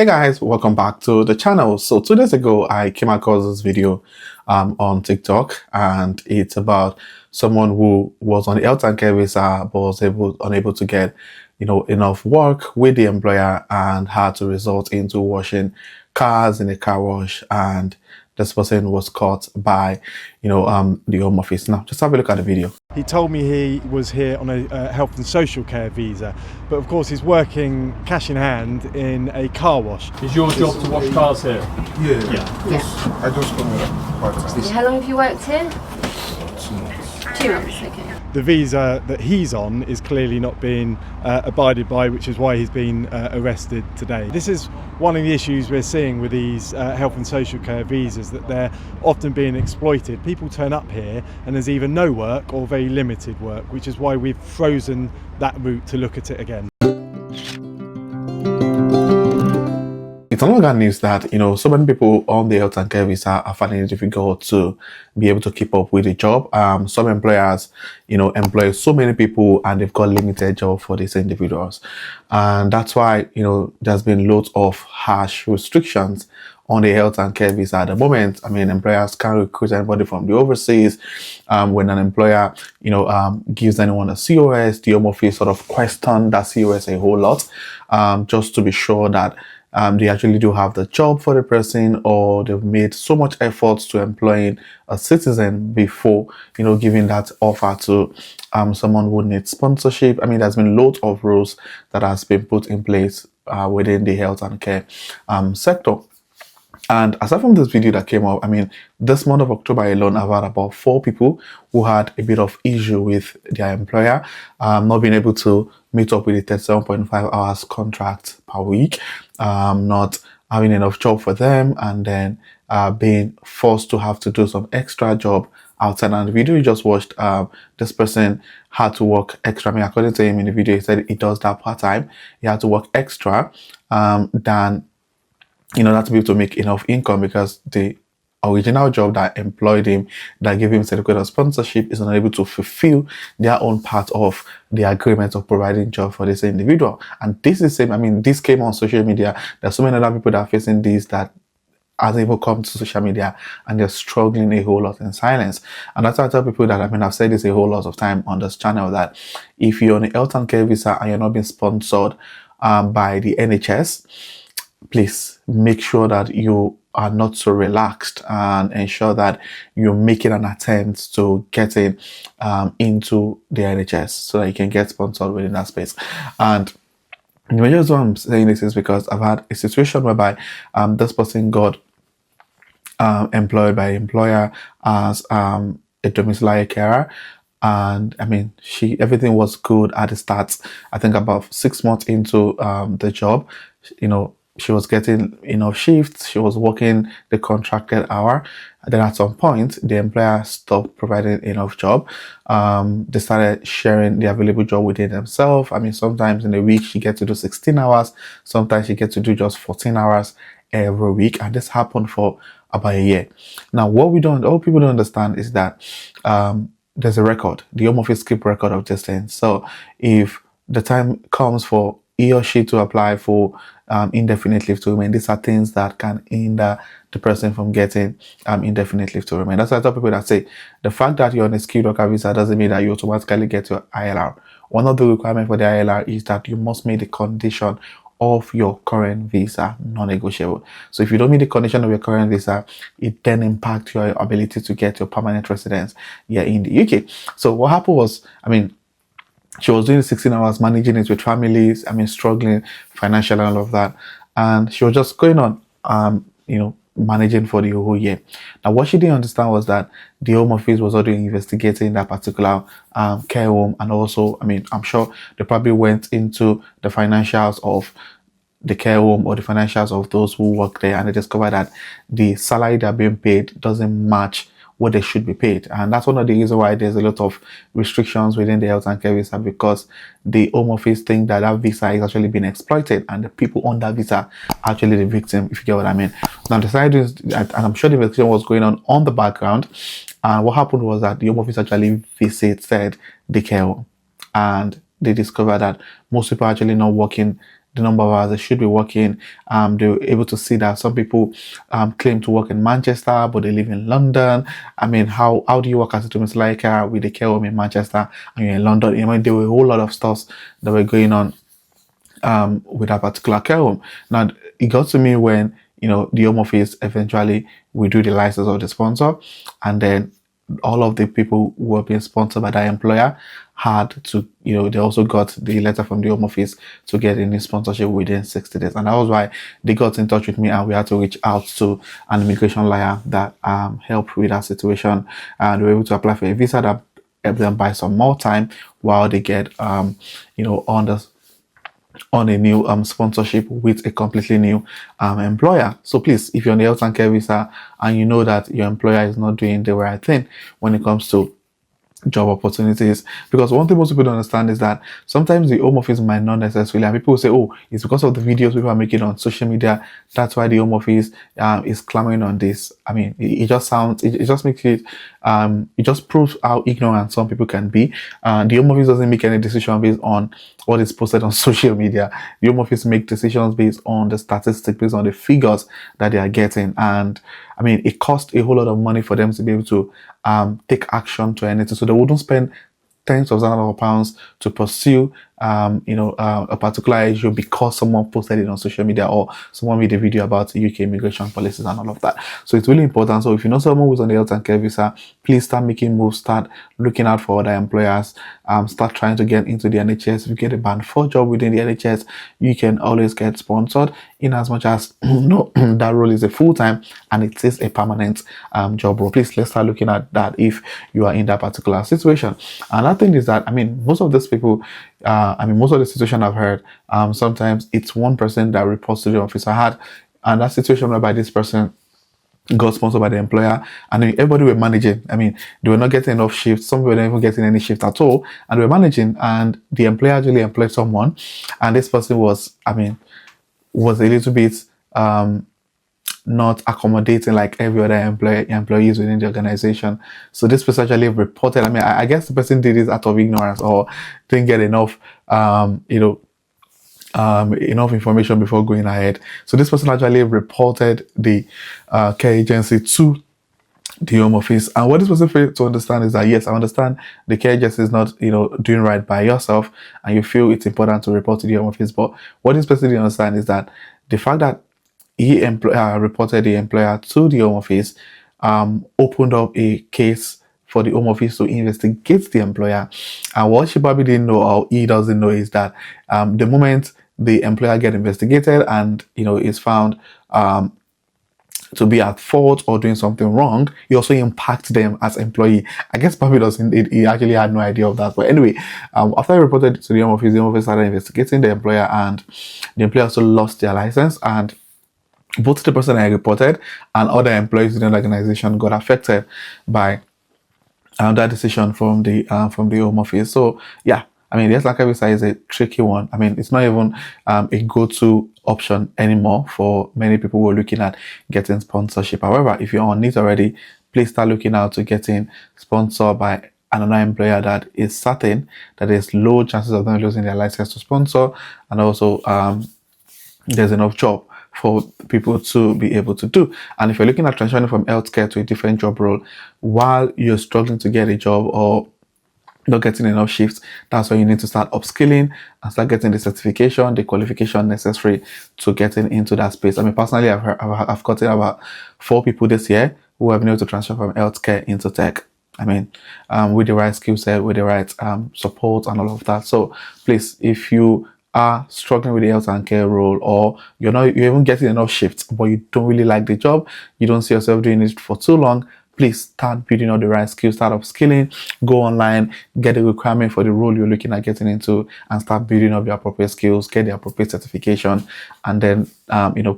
Hey guys, welcome back to the channel. So 2 days ago I came across this video on TikTok, and it's about someone who was on the health and care visa but was unable to get enough work with the employer and had to resort into washing cars in a car wash, and this person was caught by the Home Office. Now just have a look at the video. He told me he was here on a health and social care visa, but of course he's working cash in hand in a car wash. Is your job to wash cars here? Yeah. I just come here part-time. How long have you worked here? 2 months. 2 months, okay. The visa that he's on is clearly not being abided by, which is why he's been arrested today. This is one of the issues we're seeing with these health and social care visas, that they're often being exploited. People turn up here and there's either no work or very limited work, which is why we've frozen that route to look at it again. It's another news that so many people on the health and care visa are finding it difficult to be able to keep up with the job. Some employers employ so many people and they've got limited job for these individuals, and that's why there's been loads of harsh restrictions on the health and care visa at the moment. I mean, employers can't recruit anybody from the overseas. When an employer gives anyone a COS, the Home Office sort of question that COS a whole lot, just to be sure that they actually do have the job for the person, or they've made so much effort to employing a citizen before giving that offer to someone who needs sponsorship. I mean, there's been loads of rules that has been put in place within the health and care sector. And aside from this video that came up, I mean, this month of October alone, I've had about 4 people who had a bit of issue with their employer, not being able to meet up with the 37.5 hours contract per week, not having enough job for them, and then being forced to have to do some extra job outside. And the video you just watched, this person had to work extra. I mean, according to him in the video, he said he does that part-time. He had to work extra than not to be able to make enough income, because the original job that employed him, that gave him certificate of sponsorship, is unable to fulfill their own part of the agreement of providing job for this individual. And this is same. I mean, this came on social media. There's so many other people that are facing this that hasn't even come to social media, and they're struggling a whole lot in silence. And that's why I tell people that, I mean, I've said this a whole lot of time on this channel, that if you're on a health and care visa and you're not being sponsored by the NHS, please make sure that you are not so relaxed, and ensure that you're making an attempt to getting into the NHS so that you can get sponsored within that space. And the major reason why I'm saying this is because I've had a situation whereby this person got employed by employer as a domiciliary carer. And I mean, everything was good at the start. I think about 6 months into the job, she was getting enough shifts, she was working the contracted hour. And then at some point, the employer stopped providing enough job. They started sharing the available job within themselves. I mean, sometimes in a week, she gets to do 16 hours. Sometimes she gets to do just 14 hours every week. And this happened for about a year. Now, all people don't understand is that there's a record. The Home Office keep record of this thing. So if the time comes for he or she to apply for indefinite leave to remain, these are things that can hinder the person from getting indefinite leave to remain. That's why I tell people that say the fact that you're on a skilled worker visa doesn't mean that you automatically get your ILR. One of the requirements for the ILR is that you must meet the condition of your current visa non-negotiable. So if you don't meet the condition of your current visa, it then impacts your ability to get your permanent residence here in the UK. So what happened was, I mean, she was doing 16 hours, managing it with families, I mean, struggling financially and all of that. And she was just going on, managing for the whole year. Now, what she didn't understand was that the Home Office was already investigating that particular care home. And also, I mean, I'm sure they probably went into the financials of the care home or the financials of those who work there, and they discovered that the salary they're being paid doesn't match what they should be paid. And that's one of the reasons why there's a lot of restrictions within the health and care visa, because the Home Office think that that visa is actually being exploited, and the people on that visa are actually the victim, if you get what I mean. Now, the side is, and I'm sure the investigation was going on the background, and what happened was that the Home Office actually visited the care home, and they discovered that most people are actually not working the number of hours they should be working. They were able to see that some people claim to work in Manchester, but they live in London. I mean, how do you work as a domestic with a care home in Manchester and you're in London? You know, there were a whole lot of stuff that were going on with that particular care home. Now, it got to me when, you know, the home office eventually we do the license of the sponsor, and then all of the people who were being sponsored by that employer had to, you know, they also got the letter from the home office to get any sponsorship within 60 days. And that was why they got in touch with me, and we had to reach out to an immigration lawyer that helped with that situation, and they were able to apply for a visa that helped them buy some more time while they get you know, on a new sponsorship with a completely new employer. So please, if you're on the health and care visa and you know that your employer is not doing the right thing when it comes to job opportunities, because one thing most people don't understand is that sometimes the home office might not necessarily, and people will say, oh, it's because of the videos people are making on social media, that's why the home office is clamoring on this. I mean, it just sounds, it just makes it it just proves how ignorant some people can be. The home office doesn't make any decision based on what is posted on social media. The home office make decisions based on the statistics, based on the figures that they are getting. And I mean, it costs a whole lot of money for them to be able to take action to anything. So they wouldn't spend tens of thousands of pounds to pursue you know, a particular issue because someone posted it on social media or someone made a video about UK immigration policies and all of that. So it's really important. So if you know someone who's on the health and care visa, please start making moves, start looking out for other employers, start trying to get into the NHS. If you get a band 4 job within the NHS, you can always get sponsored, in as much as no, that role is a full-time and it is a permanent job role. Please, let's start looking at that if you are in that particular situation. Another thing is that, I mean, most of these people, most of the situation I've heard, sometimes it's one person that reports to the office. I had and that situation whereby this person got sponsored by the employer, and then everybody were managing. I mean, they were not getting enough shifts. Some were not even getting any shift at all, and they were managing. And the employer actually employed someone, and this person was, I mean, was a little bit not accommodating like every other employees within the organization. So this person actually reported. I mean, I guess the person did this out of ignorance or didn't get enough, enough information before going ahead. So this person actually reported the care agency to the home office. And what this person failed to understand is that, yes, I understand the care agency is not, you know, doing right by yourself, and you feel it's important to report to the home office. But what this person didn't understand is that the fact that he reported the employer to the home office opened up a case for the home office to investigate the employer. And what she probably didn't know, or he doesn't know, is that the moment the employer get investigated and, you know, is found to be at fault or doing something wrong, you also impact them as employee. I guess probably doesn't. He actually had no idea of that. But anyway, after he reported to the home office started investigating the employer, and the employer also lost their license, and both the person I reported and other employees in the organization got affected by that decision from the home office. So yeah, I mean, the S-Lanka visa is a tricky one. I mean, it's not even a go-to option anymore for many people who are looking at getting sponsorship. However, if you're on it already, please start looking out to getting sponsored by another employer that is certain that there's low chances of them losing their license to sponsor, and also there's enough job for people to be able to do. And if you're looking at transitioning from healthcare to a different job role while you're struggling to get a job or not getting enough shifts, that's why you need to start upskilling and start getting the certification, the qualification necessary to getting into that space. I mean, personally, I've gotten about 4 people this year who have been able to transfer from healthcare into tech. I mean, with the right skill set, with the right support and all of that. So please, if you are struggling with the health and care role, or you're even getting enough shifts, but you don't really like the job, you don't see yourself doing it for too long, please start building up the right skills, start upskilling, go online, get the requirement for the role you're looking at getting into, and start building up the appropriate skills, get the appropriate certification, and then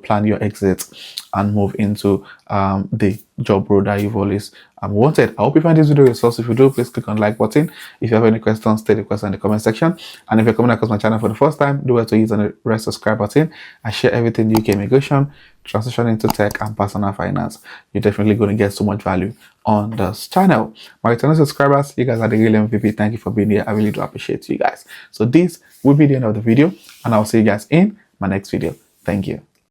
plan your exit and move into the job role that you've always wanted. I hope you find this video useful. If you do, please click on the like button. If you have any questions, state the question in the comment section. And if you're coming across my channel for the first time, do well to use the red subscribe button. I share everything UK immigration, transition into tech, and personal finance. You're definitely going to get so much value on this channel. My returning subscribers, you guys are the real MVP. Thank you for being here. I really do appreciate you guys. So this will be the end of the video, and I'll see you guys in my next video. Thank you.